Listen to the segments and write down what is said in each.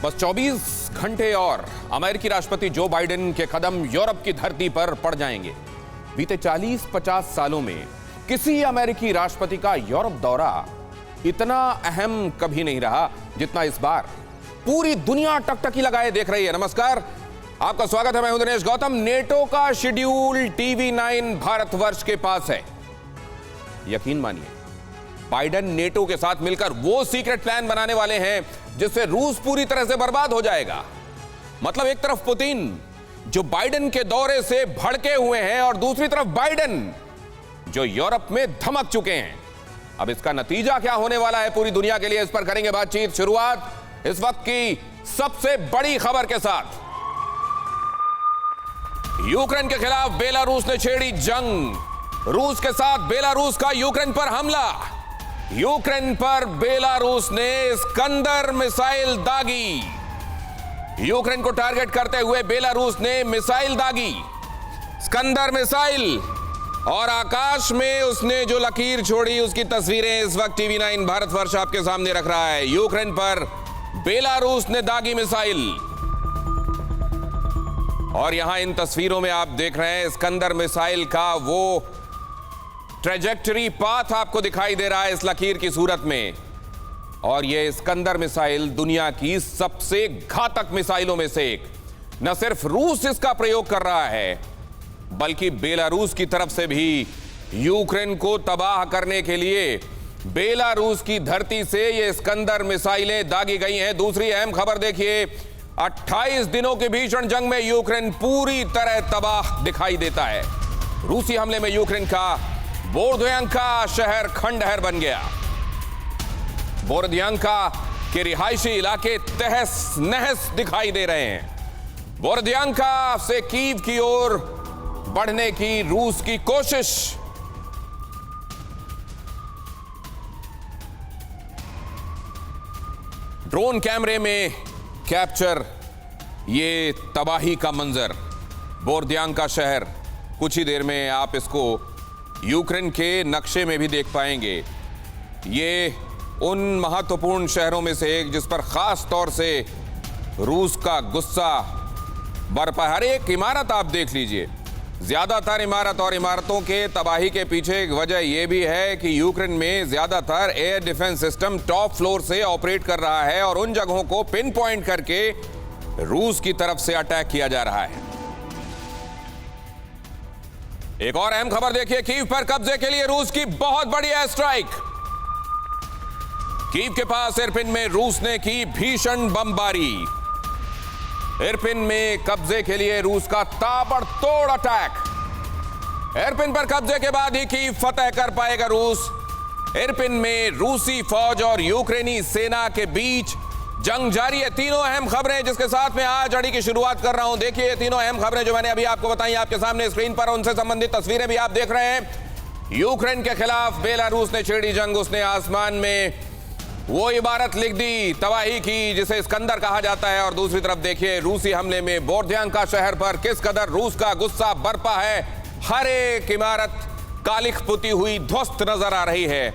बस 24 घंटे और अमेरिकी राष्ट्रपति जो बाइडेन के कदम यूरोप की धरती पर पड़ जाएंगे। बीते 40-50 सालों में किसी अमेरिकी राष्ट्रपति का यूरोप दौरा इतना अहम कभी नहीं रहा जितना इस बार। पूरी दुनिया टकटकी लगाए देख रही है। नमस्कार, आपका स्वागत है। मैं हूं दिनेश गौतम। नेटो का शेड्यूल टीवी 9 भारतवर्ष के पास है। यकीन मानिए, बाइडेन नेटो के साथ मिलकर वो सीक्रेट प्लान बनाने वाले हैं जिससे रूस पूरी तरह से बर्बाद हो जाएगा। मतलब एक तरफ पुतिन जो बाइडेन के दौरे से भड़के हुए हैं और दूसरी तरफ बाइडेन जो यूरोप में धमक चुके हैं। अब इसका नतीजा क्या होने वाला है पूरी दुनिया के लिए, इस पर करेंगे बातचीत। शुरुआत इस वक्त की सबसे बड़ी खबर के साथ। यूक्रेन के खिलाफ बेलारूस ने छेड़ी जंग। रूस के साथ बेलारूस का यूक्रेन पर हमला। यूक्रेन पर बेलारूस ने स्कंदर मिसाइल दागी। यूक्रेन को टारगेट करते हुए बेलारूस ने मिसाइल दागी, स्कंदर मिसाइल, और आकाश में उसने जो लकीर छोड़ी उसकी तस्वीरें इस वक्त टीवी 9 भारतवर्ष आपके सामने रख रहा है। यूक्रेन पर बेलारूस ने दागी मिसाइल, और यहां इन तस्वीरों में आप देख रहे हैं स्कंदर मिसाइल का वो ट्रेजेक्टरी पाथ आपको दिखाई दे रहा है इस लकीर की सूरत में। और ये स्कंदर मिसाइल दुनिया की सबसे घातक मिसाइलों में से एक। न सिर्फ रूस इसका प्रयोग कर रहा है बल्कि बेलारूस की तरफ से भी यूक्रेन को तबाह करने के लिए बेलारूस की धरती से ये स्कंदर मिसाइलें दागी गई हैं। दूसरी अहम खबर देखिए, 28 दिनों की भीषण जंग में यूक्रेन पूरी तरह तबाह दिखाई देता है। रूसी हमले में यूक्रेन का बोरोद्यांका शहर खंडहर बन गया। बोरोद्यांका के रिहायशी इलाके तहस नहस दिखाई दे रहे हैं। बोरोद्यांका से कीव की ओर बढ़ने की रूस की कोशिश। ड्रोन कैमरे में कैप्चर ये तबाही का मंजर। बोरोद्यांका शहर, कुछ ही देर में आप इसको यूक्रेन के नक्शे में भी देख पाएंगे। ये उन महत्वपूर्ण शहरों में से एक जिस पर खास तौर से रूस का गुस्सा बरपा। हर एक इमारत आप देख लीजिए। ज्यादातर इमारत और इमारतों के तबाही के पीछे एक वजह यह भी है कि यूक्रेन में ज्यादातर air defence system top floor से ऑपरेट कर रहा है और उन जगहों को पिन पॉइंट करके रूस की तरफ से अटैक किया जा रहा है। एक और अहम खबर देखिए, कीव पर कब्जे के लिए रूस की बहुत बड़ी एयर स्ट्राइक। कीव के पास इरपिन में रूस ने की भीषण बमबारी। इरपिन में कब्जे के लिए रूस का ताबड़तोड़ अटैक। इरपिन पर कब्जे के बाद ही कीव फतह कर पाएगा रूस। इरपिन में रूसी फौज और यूक्रेनी सेना के बीच जंग जारी है। तीनों अहम खबरें जिसके साथ में आज अड़ी की शुरुआत कर रहा हूं। देखिए, ये तीनों अहम खबरें जो मैंने अभी आपको बताई आपके सामने स्क्रीन पर, उनसे संबंधित तस्वीरें भी आप देख रहे हैं। यूक्रेन के खिलाफ बेलारूस ने छेड़ी जंग। उसने आसमान में वो इबारत लिख दी तबाही की जिसे स्कंदर कहा जाता है। और दूसरी तरफ देखिए, रूसी हमले में बोरोद्यांका शहर पर किस कदर रूस का गुस्सा बरपा है। हर एक इमारत कालिख पुती हुई ध्वस्त नजर आ रही है।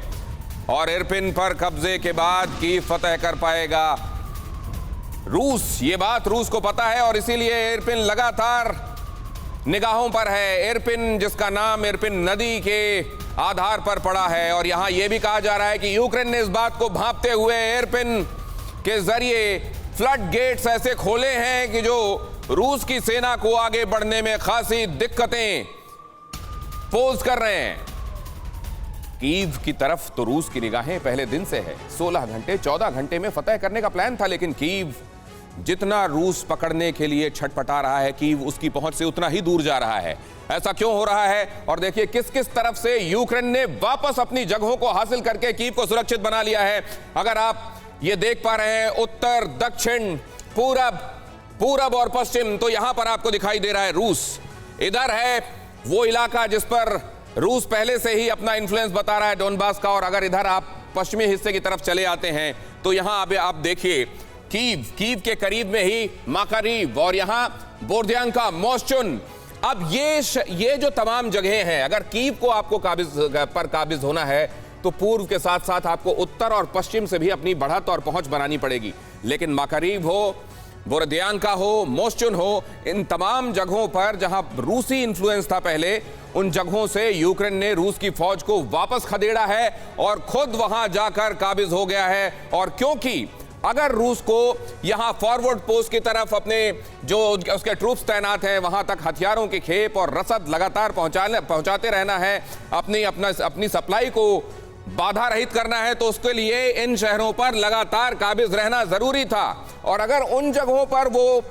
और इरपिन पर कब्जे के बाद की फतह कर पाएगा रूस, ये बात रूस को पता है और इसीलिए इरपिन लगातार निगाहों पर है। इरपिन जिसका नाम इरपिन नदी के आधार पर पड़ा है। और यहां यह भी कहा जा रहा है कि यूक्रेन ने इस बात को भांपते हुए इरपिन के जरिए फ्लड गेट्स ऐसे खोले हैं कि जो रूस की सेना को आगे बढ़ने में खासी दिक्कतें पोज कर रहे हैं। कीव की तरफ तो रूस की निगाहें पहले दिन से है। 16 घंटे 14 घंटे में फतह करने का प्लान था, लेकिन कीव जितना रूस पकड़ने के लिए छटपटा रहा है, कीव उसकी पहुंच से उतना ही दूर जा रहा है। ऐसा क्यों हो रहा है? और देखिए किस किस तरफ से यूक्रेन ने वापस अपनी जगहों को हासिल करके कीव को सुरक्षित बना लिया है। अगर आप ये देख पा रहे हैं, उत्तर, दक्षिण, पूरब और पश्चिम, तो यहां पर आपको दिखाई दे रहा है रूस। इधर है वो इलाका जिस पर रूस पहले से ही अपना इन्फ्लुएंस बता रहा है, डोनबास का। और अगर इधर आप पश्चिमी हिस्से की तरफ चले आते हैं तो यहां आप देखिए कीव के करीब में ही माकारीव और यहां बोरोद्यांका, मोस्चुन। अब ये जो तमाम जगहें हैं, अगर कीव को आपको काबिज होना है तो पूर्व के साथ साथ आपको उत्तर और पश्चिम से भी अपनी बढ़त और पहुंच बनानी पड़ेगी। लेकिन माकारीव हो, बोरोदियांका हो, मोस्चुन हो, इन तमाम जगहों पर जहां रूसी इन्फ्लुएंस था पहले, उन जगहों से यूक्रेन ने रूस की फौज को वापस खदेड़ा है और खुद वहां जाकर काबिज हो गया है। और क्योंकि अगर रूस को यहां फॉरवर्ड पोस्ट की तरफ अपने जो उसके ट्रूप्स तैनात हैं वहां तक हथियारों की खेप और रसद लगातार पहुंचाते रहना है, अपनी सप्लाई को बाधा रहित करना है, तो उसके लिए इन शहरों पर लगातार काबिज रहना जरूरी था। और अगर उन जगहों पर वो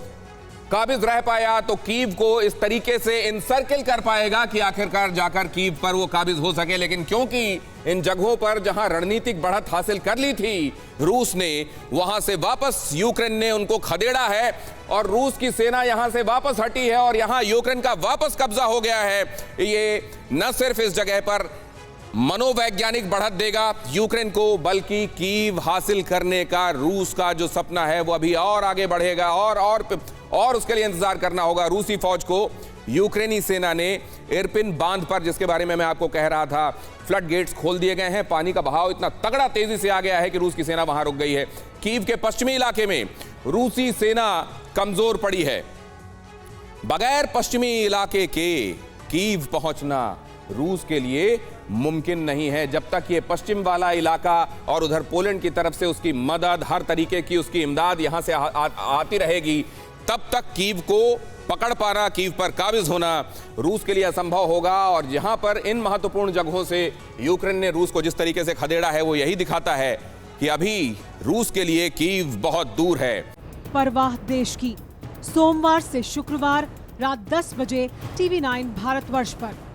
काबिज रह पाया तो कीव को इस तरीके से इनसर्किल कर पाएगा कि आखिरकार जाकर कीव पर वो काबिज हो सके। लेकिन क्योंकि इन जगहों पर जहां रणनीतिक बढ़त हासिल कर ली थी रूस ने, वहां से वापस यूक्रेन ने उनको खदेड़ा है और रूस की सेना यहां से वापस हटी है और यहां यूक्रेन का वापस कब्जा हो गया है। ये न सिर्फ इस जगह पर मनोवैज्ञानिक बढ़त देगा यूक्रेन को, बल्कि कीव हासिल करने का रूस का जो सपना है वो अभी और आगे बढ़ेगा और उसके लिए इंतजार करना होगा रूसी फौज को। यूक्रेनी सेना ने इरपिन बांध पर, जिसके बारे में मैं आपको कह रहा था, फ्लड गेट्स खोल दिए गए हैं। पानी का बहाव इतना तगड़ा तेजी से आ गया है कि रूस की सेना वहां रुक गई है। कीव के पश्चिमी इलाके में रूसी सेना कमजोर पड़ी है। बगैर पश्चिमी इलाके के कीव पहुंचना रूस के लिए मुमकिन नहीं है। जब तक ये पश्चिम वाला इलाका और उधर पोलैंड की तरफ से उसकी मदद, हर तरीके की उसकी इमदाद यहां से आती रहेगी, तब तक कीव को पकड़ पाना, कीव पर काबिज होना रूस के लिए असंभव होगा। और यहां पर इन महत्वपूर्ण जगहों से यूक्रेन ने रूस को जिस तरीके से खदेड़ा है वो यही दिखाता है कि अभी रूस के लिए कीव बहुत दूर है। परवाह देश की, सोमवार से शुक्रवार रात 10 बजे TV9 भारतवर्ष पर।